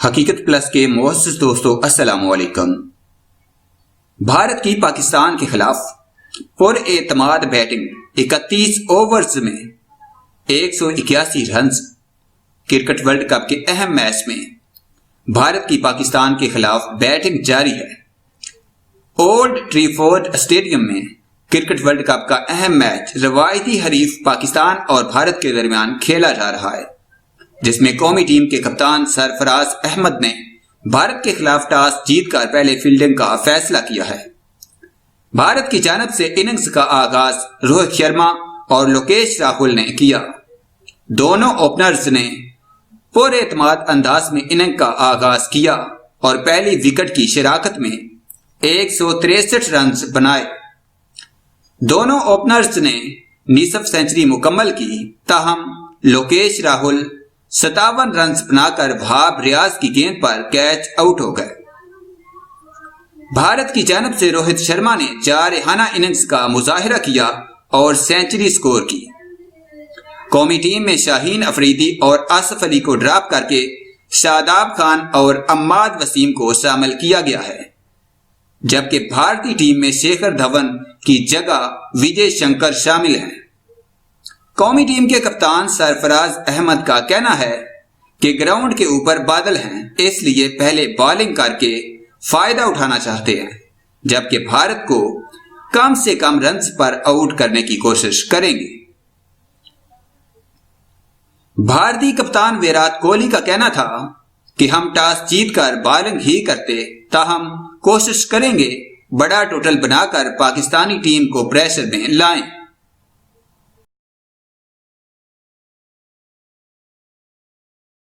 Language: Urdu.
حقیقت پلس کے معزز دوستو السلام علیکم۔ بھارت کی پاکستان کے خلاف پر اعتماد بیٹنگ 31 اوورز میں 181 رنز۔ کرکٹ ورلڈ کپ کے اہم میچ میں بھارت کی پاکستان کے خلاف بیٹنگ جاری ہے۔ اولڈ ٹریفورڈ اسٹیڈیم میں کرکٹ ورلڈ کپ کا اہم میچ روایتی حریف پاکستان اور بھارت کے درمیان کھیلا جا رہا ہے، جس میں قومی ٹیم کے کپتان سرفراز احمد نے بھارت کے خلاف ٹاس جیت کر پہلے فیلڈنگ کا فیصلہ کیا ہے۔ بھارت کی جانب سے اننگز کا آغاز روہت شرما اور لوکیش راہل نے کیا۔ دونوں اوپنرز نے پر اعتماد انداز میں اننگ کا آغاز کیا اور پہلی وکٹ کی شراکت میں 163 رنز بنائے۔ دونوں اوپنرز نے نصف سینچری مکمل کی، تاہم لوکیش راہل 57 رنز بنا کر بھاب ریاض کی گیند پر کیچ آؤٹ ہو گئے۔ بھارت کی جانب سے روہت شرما نے جارحانہ اننگز کا مظاہرہ کیا اور سینچری سکور کی۔ قومی ٹیم میں شاہین افریدی اور آصف علی کو ڈراپ کر کے شاداب خان اور عماد وسیم کو شامل کیا گیا ہے، جبکہ بھارتی ٹیم میں شیکھر دھون کی جگہ وجے شنکر شامل ہیں۔ قومی ٹیم کے کپتان سرفراز احمد کا کہنا ہے کہ گراؤنڈ کے اوپر بادل ہیں، اس لیے پہلے بالنگ کر کے فائدہ اٹھانا چاہتے ہیں، جبکہ بھارت کو کم سے کم رنز پر آؤٹ کرنے کی کوشش کریں گے۔ بھارتی کپتان ویرات کوہلی کا کہنا تھا کہ ہم ٹاس جیت کر بالنگ ہی کرتے، تاہم کوشش کریں گے بڑا ٹوٹل بنا کر پاکستانی ٹیم کو پریشر میں لائیں۔